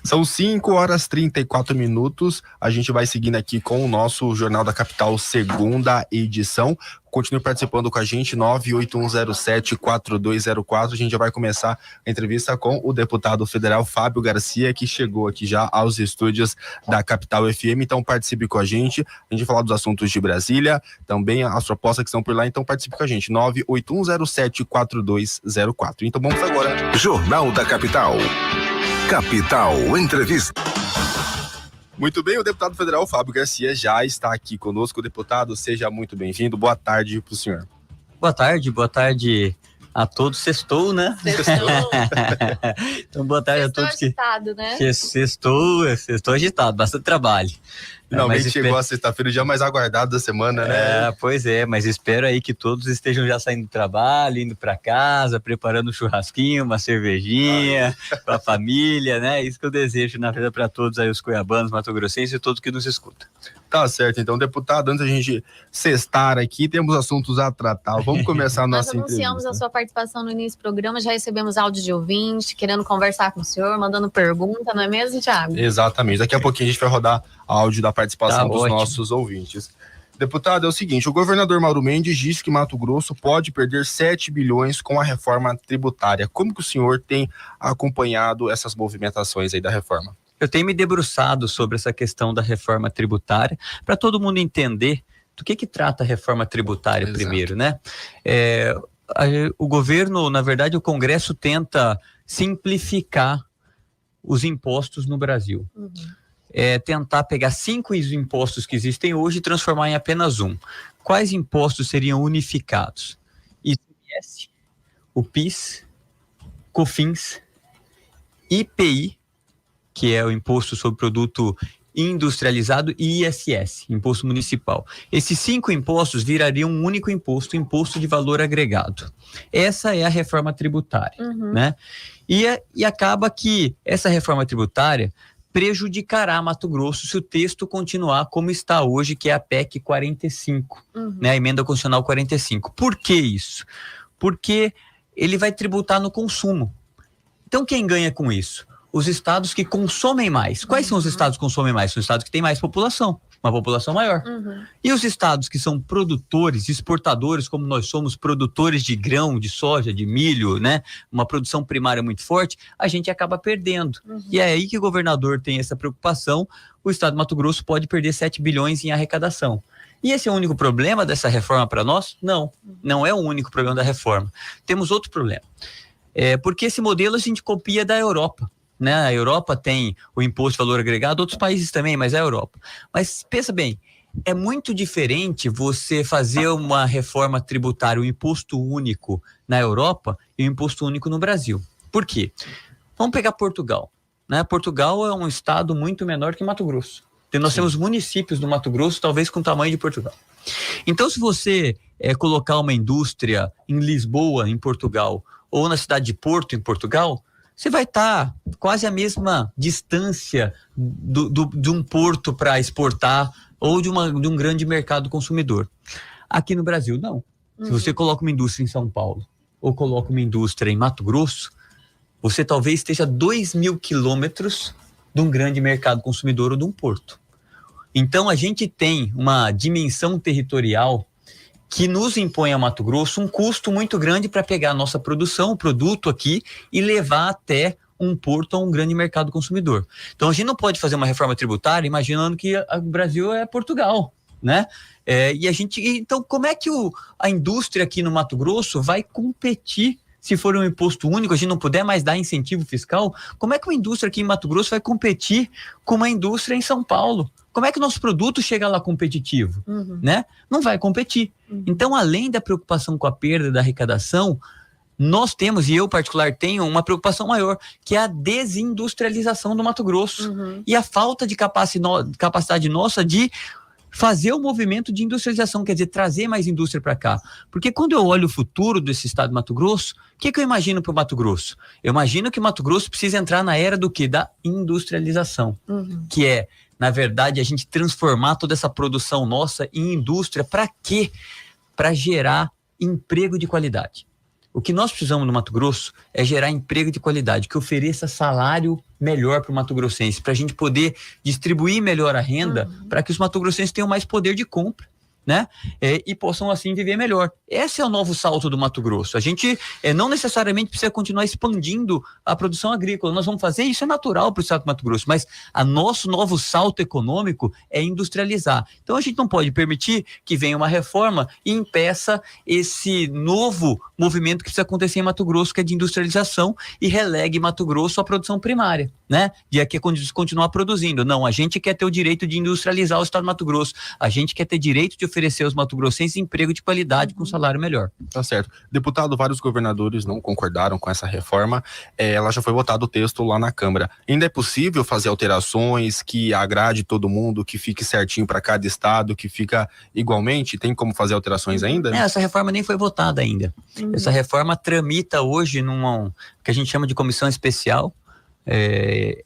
São 5h34. A gente vai seguindo aqui com o nosso Jornal da Capital, segunda edição. Continue participando com a gente, 98107-4204. A gente já vai começar a entrevista com o deputado federal Fábio Garcia, que chegou aqui já aos estúdios da Capital FM. Então participe com a gente. A gente vai falar dos assuntos de Brasília, também as propostas que estão por lá. Então participe com a gente, 98107-4204. Então vamos agora. Jornal da Capital. Capital Entrevista. Muito bem, o deputado federal Fábio Garcia já está aqui conosco. Deputado, seja muito bem-vindo. Boa tarde para o senhor. Boa tarde a todos. Sextou, né? Sextou. Então, boa tarde Sextou a todos. Agitado, né? Sextou agitado, bastante trabalho. Finalmente chegou a sexta-feira, o dia mais aguardado da semana, né? Pois é, mas espero aí que todos estejam já saindo do trabalho, indo para casa, preparando um churrasquinho, uma cervejinha, para a família, né? Isso que eu desejo na vida para todos aí, os cuiabanos, mato-grossenses e todos que nos escutam. Tá certo, então, deputado, antes da gente sextar aqui, temos assuntos a tratar. Vamos começar a nossa entrevista. Nós anunciamos a sua participação no início do programa, já recebemos áudio de ouvinte, querendo conversar com o senhor, mandando pergunta, não é mesmo, Thiago? Exatamente, daqui a pouquinho a gente vai rodar áudio da participação dos ótimo. Nossos ouvintes. Deputado, é o seguinte, o governador Mauro Mendes disse que Mato Grosso pode perder 7 bilhões com a reforma tributária. Como que o senhor tem acompanhado essas movimentações aí da reforma? Eu tenho me debruçado sobre essa questão da reforma tributária, para todo mundo entender do que trata a reforma tributária. Exato. Primeiro, né? O governo, na verdade, o Congresso tenta simplificar os impostos no Brasil. Uhum. Tentar pegar 5 impostos que existem hoje e transformar em apenas um. Quais impostos seriam unificados? ICMS, o PIS, COFINS, IPI, que é o Imposto sobre Produto Industrializado, e ISS, Imposto Municipal. Esses 5 impostos virariam um único imposto, Imposto de Valor Agregado. Essa é a reforma tributária, né? E acaba que essa reforma tributária prejudicará Mato Grosso se o texto continuar como está hoje, que é a PEC 45, né, a Emenda Constitucional 45. Por que isso? Porque ele vai tributar no consumo. Então, quem ganha com isso? Os estados que consomem mais. Quais são os estados que consomem mais? São os estados que têm mais população, uma população maior. E os estados que são produtores, exportadores, como nós somos produtores de grão, de soja, de milho, né? Uma produção primária muito forte, a gente acaba perdendo. E é aí que o governador tem essa preocupação. O estado de Mato Grosso pode perder 7 bilhões em arrecadação. E esse é o único problema dessa reforma para nós? Não, não é o único problema da reforma. Temos outro problema. Porque esse modelo a gente copia da Europa. Né? A Europa tem o imposto de valor agregado, outros países também, mas é a Europa. Mas pensa bem, é muito diferente você fazer uma reforma tributária, um imposto único na Europa e um imposto único no Brasil. Por quê? Vamos pegar Portugal. Né? Portugal é um estado muito menor que Mato Grosso. Nós temos municípios do Mato Grosso, talvez com o tamanho de Portugal. Então, se você colocar uma indústria em Lisboa, em Portugal, ou na cidade de Porto, em Portugal, você vai estar quase a mesma distância de um porto para exportar ou de um grande mercado consumidor. Aqui no Brasil, não. Se você coloca uma indústria em São Paulo ou coloca uma indústria em Mato Grosso, você talvez esteja a 2.000 quilômetros de um grande mercado consumidor ou de um porto. Então, a gente tem uma dimensão territorial que nos impõe a Mato Grosso um custo muito grande para pegar a nossa produção, o produto aqui, e levar até um porto ou um grande mercado consumidor. Então, a gente não pode fazer uma reforma tributária imaginando que o Brasil é Portugal, né? Então, como é que a indústria aqui no Mato Grosso vai competir se for um imposto único, a gente não puder mais dar incentivo fiscal? Como é que uma indústria aqui em Mato Grosso vai competir com uma indústria em São Paulo? Como é que o nosso produto chega lá competitivo? Né? Não vai competir. Então, além da preocupação com a perda da arrecadação, nós temos, e eu particular tenho, uma preocupação maior, que é a desindustrialização do Mato Grosso e a falta de capacidade nossa de fazer o movimento de industrialização, quer dizer, trazer mais indústria para cá. Porque quando eu olho o futuro desse estado de Mato Grosso, o que eu imagino para o Mato Grosso? Eu imagino que o Mato Grosso precisa entrar na era do quê? Da industrialização, que é, na verdade, a gente transformar toda essa produção nossa em indústria. Para quê? Para gerar emprego de qualidade. O que nós precisamos no Mato Grosso é gerar emprego de qualidade, que ofereça salário melhor para o mato-grossense, para a gente poder distribuir melhor a renda, para que os mato-grossenses tenham mais poder de compra, né? E possam assim viver melhor. Esse é o novo salto do Mato Grosso. A gente não necessariamente precisa continuar expandindo a produção agrícola. Nós vamos fazer isso, é natural para o estado do Mato Grosso, mas a nosso novo salto econômico é industrializar. Então a gente não pode permitir que venha uma reforma e impeça esse novo movimento que precisa acontecer em Mato Grosso, que é de industrialização, e relegue Mato Grosso à produção primária, né? De aqui continuar produzindo. Não, a gente quer ter o direito de industrializar o estado do Mato Grosso. A gente quer ter direito de oferecer aos mato-grossenses emprego de qualidade com salário melhor. Tá certo. Deputado, vários governadores não concordaram com essa reforma. Ela já foi votado o texto lá na Câmara. Ainda é possível fazer alterações que agrade todo mundo, que fique certinho para cada estado, que fica igualmente? Tem como fazer alterações ainda? Essa reforma nem foi votada ainda. Essa reforma tramita hoje numa que a gente chama de comissão especial.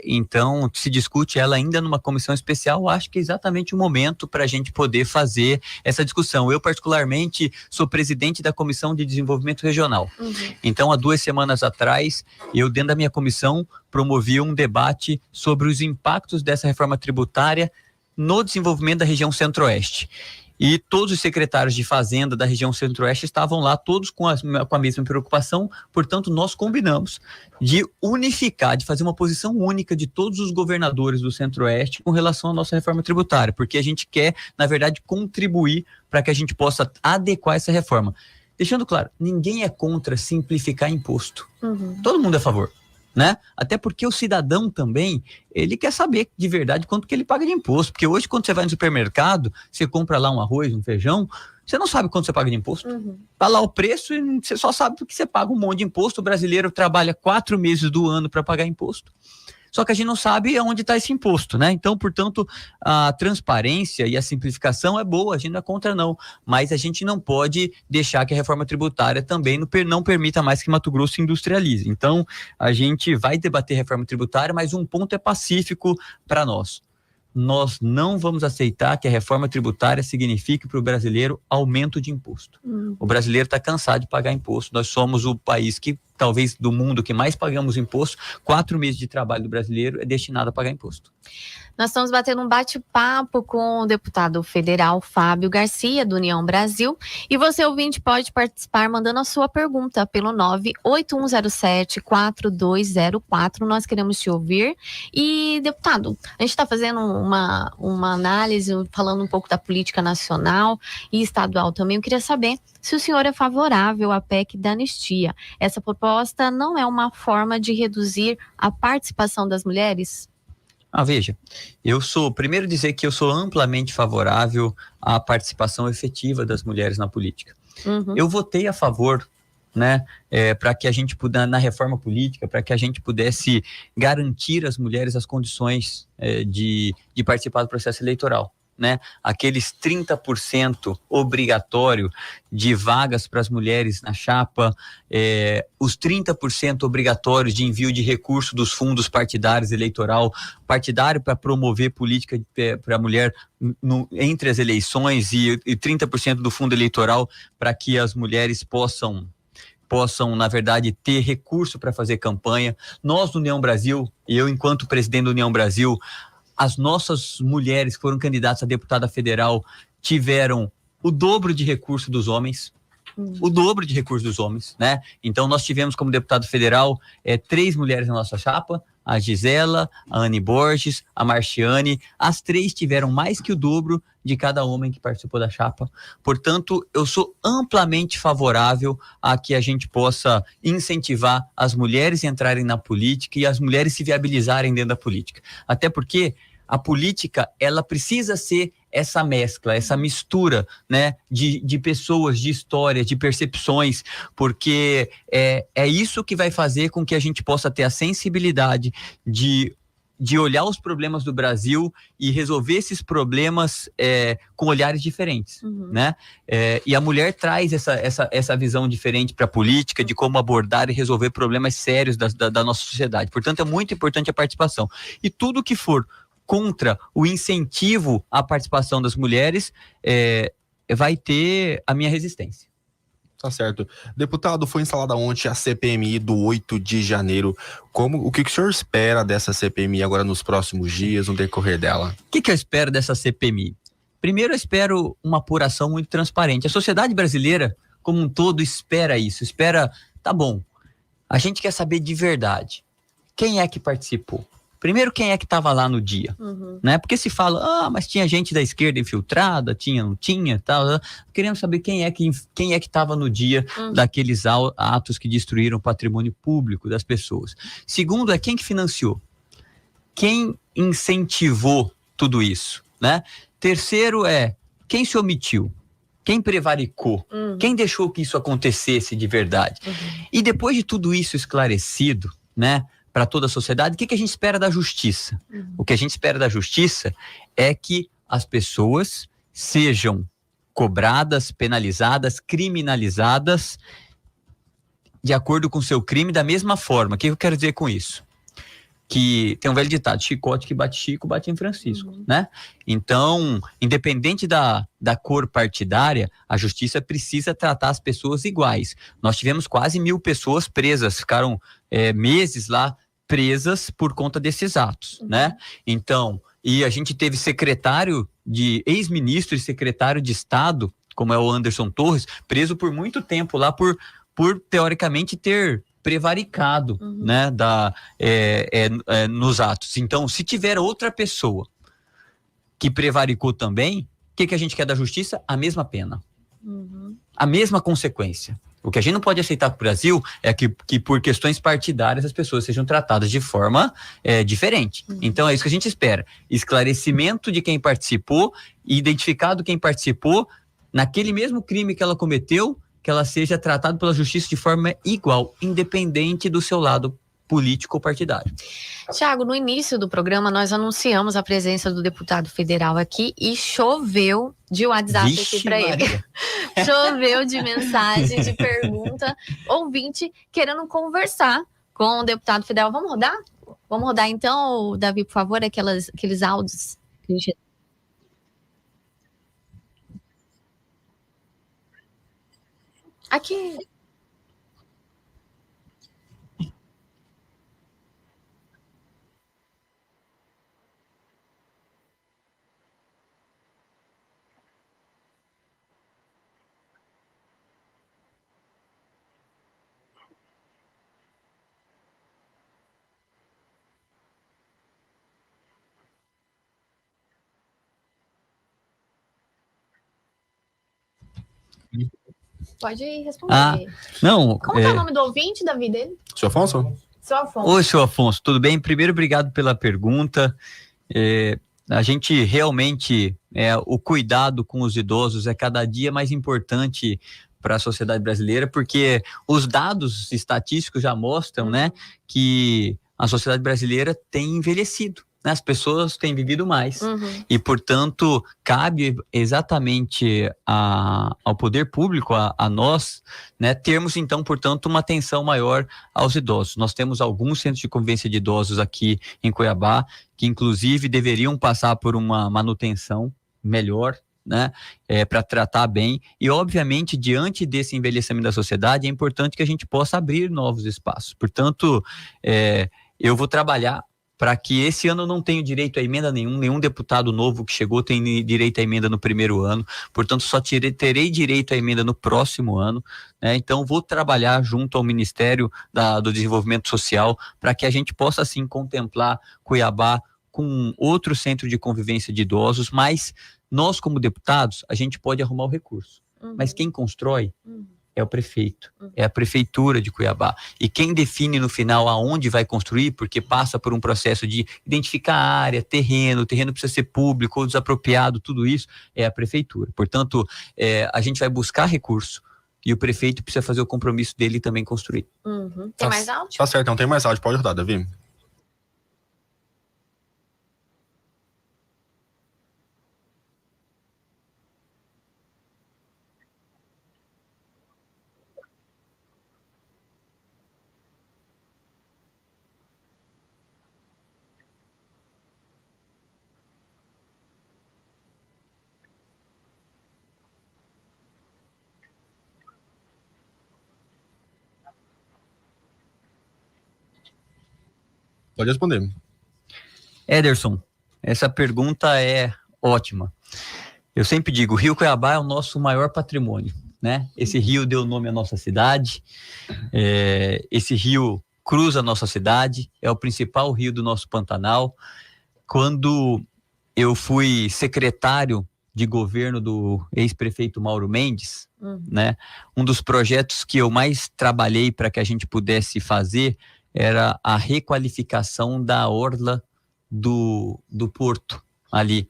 Então se discute ela ainda numa comissão especial. Acho que é exatamente o momento para a gente poder fazer essa discussão. Eu particularmente sou presidente da Comissão de Desenvolvimento Regional. Então há 2 semanas atrás eu, dentro da minha comissão, promovi um debate sobre os impactos dessa reforma tributária no desenvolvimento da região Centro-Oeste. E todos os secretários de Fazenda da região Centro-Oeste estavam lá, todos com a mesma preocupação. Portanto, nós combinamos de unificar, de fazer uma posição única de todos os governadores do Centro-Oeste com relação à nossa reforma tributária, porque a gente quer, na verdade, contribuir para que a gente possa adequar essa reforma. Deixando claro, ninguém é contra simplificar imposto. Todo mundo é a favor, né? Até porque o cidadão também, ele quer saber de verdade quanto que ele paga de imposto, porque hoje quando você vai no supermercado, você compra lá um arroz, um feijão, você não sabe quanto você paga de imposto. Tá lá o preço e você só sabe que você paga um monte de imposto. O brasileiro trabalha 4 meses do ano para pagar imposto. Só que a gente não sabe onde está esse imposto, né? Então, portanto, a transparência e a simplificação é boa, a gente não é contra não, mas a gente não pode deixar que a reforma tributária também não permita mais que Mato Grosso se industrialize. Então, a gente vai debater reforma tributária, mas um ponto é pacífico para nós. Nós não vamos aceitar que a reforma tributária signifique para o brasileiro aumento de imposto. O brasileiro está cansado de pagar imposto. Nós somos o país que, talvez do mundo, que mais pagamos imposto. 4 meses de trabalho do brasileiro é destinado a pagar imposto. Nós estamos batendo um bate-papo com o deputado federal Fábio Garcia, do União Brasil. E você, ouvinte, pode participar mandando a sua pergunta pelo 98107-4204. Nós queremos te ouvir. E, deputado, a gente está fazendo uma análise, falando um pouco da política nacional e estadual também. Eu queria saber se o senhor é favorável à PEC da anistia. Essa proposta não é uma forma de reduzir a participação das mulheres? Veja, primeiro dizer que eu sou amplamente favorável à participação efetiva das mulheres na política. Eu votei a favor, né, para que a gente pudesse, na reforma política, para que a gente pudesse garantir às mulheres as condições de participar do processo eleitoral. Né? Aqueles 30% obrigatório de vagas para as mulheres na chapa, os 30% obrigatórios de envio de recurso dos fundos partidários partidário para promover política para a mulher entre as eleições e 30% do fundo eleitoral para que as mulheres possam, na verdade, ter recurso para fazer campanha. Nós, do União Brasil, eu, enquanto presidente da União Brasil, as nossas mulheres que foram candidatas a deputada federal tiveram o dobro de recurso dos homens. O dobro de recursos dos homens, né? Então nós tivemos como deputado federal 3 mulheres na nossa chapa, a Gisela, a Anne Borges, a Marciane. As 3 tiveram mais que o dobro de cada homem que participou da chapa. Portanto, eu sou amplamente favorável a que a gente possa incentivar as mulheres a entrarem na política e as mulheres se viabilizarem dentro da política. Até porque a política, ela precisa ser essa mescla, essa mistura, né, de pessoas, de histórias, de percepções, porque é isso que vai fazer com que a gente possa ter a sensibilidade de olhar os problemas do Brasil e resolver esses problemas com olhares diferentes, né? E a mulher traz essa visão diferente para a política, de como abordar e resolver problemas sérios da nossa sociedade. Portanto, é muito importante a participação. E tudo que for contra o incentivo à participação das mulheres vai ter a minha resistência. Tá certo. Deputado, foi instalada ontem a CPMI do 8 de janeiro. O que o senhor espera dessa CPMI agora nos próximos dias, no decorrer dela? O que eu espero dessa CPMI? Primeiro, eu espero uma apuração muito transparente. A sociedade brasileira, como um todo, espera isso. Espera, tá bom, a gente quer saber de verdade. Quem é que participou? Primeiro, quem é que estava lá no dia? Né? Porque se fala, mas tinha gente da esquerda infiltrada, não tinha, tal. Queremos saber quem é que estava no dia daqueles atos que destruíram o patrimônio público das pessoas. Segundo, quem que financiou? Quem incentivou tudo isso, né? Terceiro, quem se omitiu? Quem prevaricou? Quem deixou que isso acontecesse de verdade? E depois de tudo isso esclarecido, né, para toda a sociedade, o que a gente espera da justiça? O que a gente espera da justiça é que as pessoas sejam cobradas, penalizadas, criminalizadas de acordo com o seu crime da mesma forma. O que eu quero dizer com isso? Que tem um velho ditado, chicote que bate Chico, bate em Francisco, né? Então, independente da cor partidária, a justiça precisa tratar as pessoas iguais. Nós tivemos quase 1.000 pessoas presas, ficaram meses lá presas por conta desses atos, né? Então, e a gente teve ex-ministro e secretário de Estado, como é o Anderson Torres, preso por muito tempo lá por teoricamente ter prevaricado, né, nos atos. Então, se tiver outra pessoa que prevaricou também, o que a gente quer da justiça? A mesma pena. A mesma consequência. O que a gente não pode aceitar para o Brasil é que por questões partidárias as pessoas sejam tratadas de forma diferente. Então é isso que a gente espera. Esclarecimento de quem participou, identificado quem participou, naquele mesmo crime que ela cometeu, que ela seja tratada pela justiça de forma igual, independente do seu lado político ou partidário. Tiago, no início do programa nós anunciamos a presença do deputado federal aqui e choveu de WhatsApp aqui para ele. Choveu de mensagem, de pergunta, ouvinte querendo conversar com o deputado federal. Vamos rodar? Vamos rodar então, Davi, por favor, aqueles áudios que a gente... Aqui. Pode responder. Não. Como é o nome do ouvinte, Davi, dele? Seu Afonso? Seu Afonso. Oi, seu Afonso, tudo bem? Primeiro, obrigado pela pergunta. A gente realmente, o cuidado com os idosos é cada dia mais importante para a sociedade brasileira, porque os dados estatísticos já mostram, né, que a sociedade brasileira tem envelhecido. As pessoas têm vivido mais e, portanto, cabe exatamente ao poder público, a nós, né, termos, então, portanto, uma atenção maior aos idosos. Nós temos alguns centros de convivência de idosos aqui em Cuiabá, que, inclusive, deveriam passar por uma manutenção melhor, né, para tratar bem, e obviamente diante desse envelhecimento da sociedade é importante que a gente possa abrir novos espaços. Portanto, eu vou trabalhar para que esse ano eu não tenha direito a emenda nenhum deputado novo que chegou tem direito a emenda no primeiro ano, portanto só terei direito a emenda no próximo ano, né? Então vou trabalhar junto ao Ministério do Desenvolvimento Social para que a gente possa assim contemplar Cuiabá com outro centro de convivência de idosos, mas nós como deputados a gente pode arrumar o recurso, mas quem constrói é o prefeito, é a prefeitura de Cuiabá. E quem define no final aonde vai construir, porque passa por um processo de identificar a área, terreno precisa ser público ou desapropriado, tudo isso é a prefeitura. Portanto, a gente vai buscar recurso e o prefeito precisa fazer o compromisso dele e também construir. Tem mais áudio? Tá certo, não tem mais áudio, pode rodar, Davi. Pode responder. Ederson, essa pergunta é ótima. Eu sempre digo, o Rio Cuiabá é o nosso maior patrimônio, né? Esse rio deu nome à nossa cidade, esse rio cruza a nossa cidade, é o principal rio do nosso Pantanal. Quando eu fui secretário de governo do ex-prefeito Mauro Mendes, né? Um dos projetos que eu mais trabalhei para que a gente pudesse fazer era a requalificação da orla do porto ali,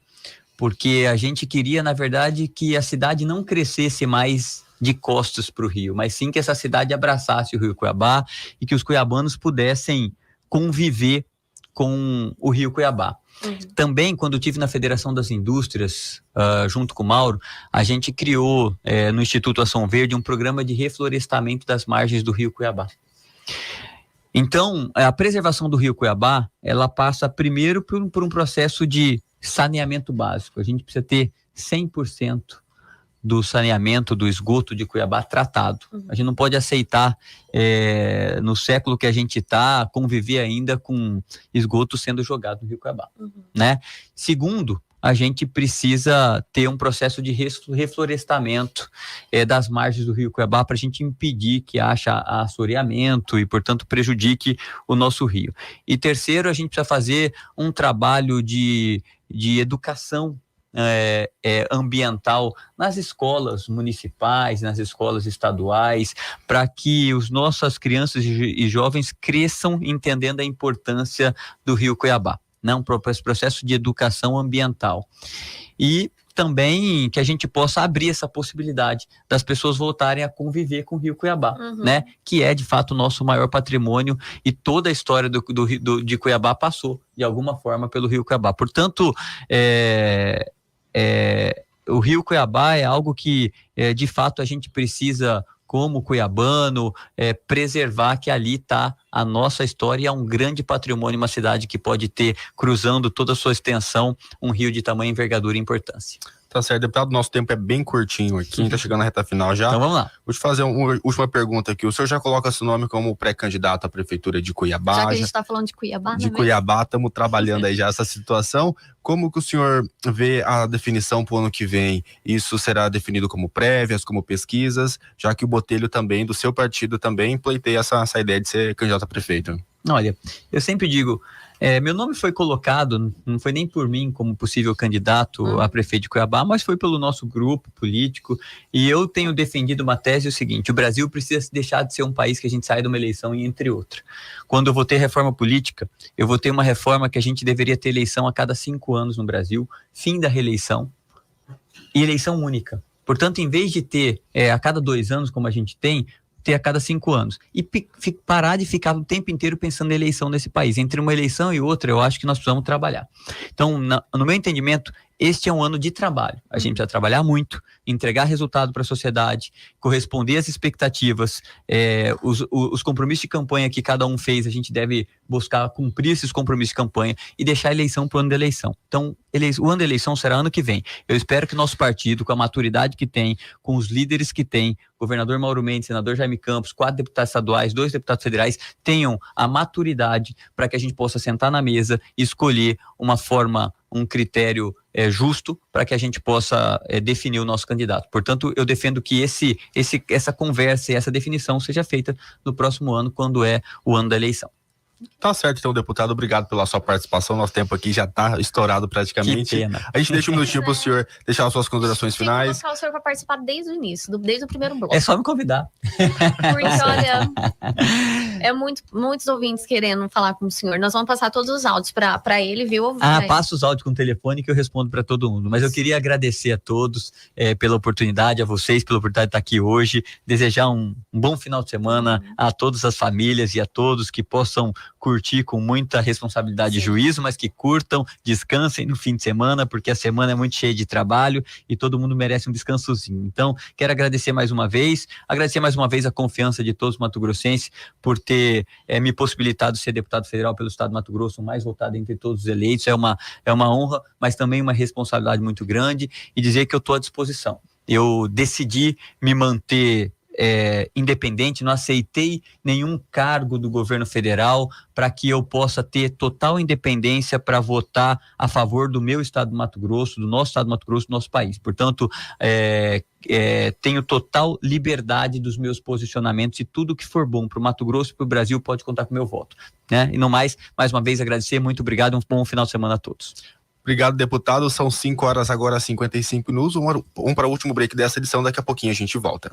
porque a gente queria, na verdade, que a cidade não crescesse mais de costas para o rio, mas sim que essa cidade abraçasse o Rio Cuiabá e que os cuiabanos pudessem conviver com o Rio Cuiabá. Também, quando eu estive na Federação das Indústrias, junto com o Mauro, a gente criou no Instituto Ação Verde um programa de reflorestamento das margens do Rio Cuiabá. Então, a preservação do Rio Cuiabá, ela passa primeiro por um processo de saneamento básico. A gente precisa ter 100% do saneamento, do esgoto de Cuiabá tratado. A gente não pode aceitar, no século que a gente está, conviver ainda com esgoto sendo jogado no Rio Cuiabá, né? Segundo, a gente precisa ter um processo de reflorestamento das margens do Rio Cuiabá para a gente impedir que haja assoreamento e, portanto, prejudique o nosso rio. E terceiro, a gente precisa fazer um trabalho de educação ambiental nas escolas municipais, nas escolas estaduais, para que as nossas crianças e jovens cresçam entendendo a importância do Rio Cuiabá, né? Um processo de educação ambiental. E também que a gente possa abrir essa possibilidade das pessoas voltarem a conviver com o Rio Cuiabá, né? Que é de fato o nosso maior patrimônio e toda a história de Cuiabá passou de alguma forma pelo Rio Cuiabá. Portanto, o Rio Cuiabá é algo que de fato a gente precisa, como cuiabano, preservar, que ali está a nossa história, é um grande patrimônio, uma cidade que pode ter, cruzando toda a sua extensão, um rio de tamanha envergadura e importância. Tá certo, deputado, nosso tempo é bem curtinho aqui, tá chegando na reta final já. Então vamos lá. Vou te fazer uma última pergunta aqui. O senhor já coloca seu nome como pré-candidato à prefeitura de Cuiabá? Já que a gente está falando de Cuiabá, de Cuiabá, estamos trabalhando aí já essa situação. Como que o senhor vê a definição para o ano que vem? Isso será definido como prévias, como pesquisas, já que o Botelho também, do seu partido também, pleiteia essa ideia de ser candidato a prefeito? Olha, eu sempre digo, meu nome foi colocado, não foi nem por mim como possível candidato a prefeito de Cuiabá, mas foi pelo nosso grupo político, e eu tenho defendido uma tese, o seguinte: o Brasil precisa deixar de ser um país que a gente sai de uma eleição e entre outra. Quando eu vou ter reforma política, eu vou ter uma reforma que a gente deveria ter eleição a cada 5 anos no Brasil, fim da reeleição e eleição única. Portanto, em vez de ter a cada 2 anos, como a gente tem, ter a cada 5 anos. E parar de ficar o tempo inteiro pensando em eleição nesse país. Entre uma eleição e outra, eu acho que nós precisamos trabalhar. Então, no meu entendimento, este é um ano de trabalho. A gente precisa trabalhar muito, entregar resultado para a sociedade, corresponder às expectativas, os compromissos de campanha que cada um fez, a gente deve buscar cumprir esses compromissos de campanha e deixar a eleição para o ano da eleição. Então, o ano da eleição será ano que vem. Eu espero que o nosso partido, com a maturidade que tem, com os líderes que tem, governador Mauro Mendes, senador Jaime Campos, 4 deputados estaduais, 2 deputados federais, tenham a maturidade para que a gente possa sentar na mesa e escolher uma forma, um critério justo para que a gente possa definir o nosso candidato. Portanto, eu defendo que essa conversa e essa definição seja feita no próximo ano, quando é o ano da eleição. Tá certo, então, deputado, obrigado pela sua participação. Nosso tempo aqui já tá estourado praticamente. Que pena. A gente deixa um minutinho pro senhor deixar as suas considerações finais. Vou colocar o senhor para participar desde o início, desde o primeiro bloco. É só me convidar. Porque, olha, muitos ouvintes querendo falar com o senhor. Nós vamos passar todos os áudios para ele, viu? Passa os áudios com o telefone que eu respondo para todo mundo. Mas eu queria agradecer a todos pela oportunidade, a vocês pela oportunidade de estar aqui hoje, desejar um bom final de semana a todas as famílias e a todos que possam curtir com muita responsabilidade e juízo, mas que curtam, descansem no fim de semana, porque a semana é muito cheia de trabalho e todo mundo merece um descansozinho. Então, quero agradecer mais uma vez a confiança de todos os mato-grossenses por ter me possibilitado ser deputado federal pelo estado do Mato Grosso, o mais votado entre todos os eleitos. É uma honra, mas também uma responsabilidade muito grande, e dizer que eu estou à disposição. Eu decidi me manter independente, não aceitei nenhum cargo do governo federal para que eu possa ter total independência para votar a favor do meu estado do Mato Grosso, do nosso estado do Mato Grosso, do nosso país. Portanto, tenho total liberdade dos meus posicionamentos e tudo que for bom para o Mato Grosso e para o Brasil pode contar com o meu voto, né? E não mais uma vez agradecer, muito obrigado, um bom final de semana a todos. Obrigado, deputado. São 5 horas agora, 55 minutos. Vamos para o último break dessa edição. Daqui a pouquinho a gente volta.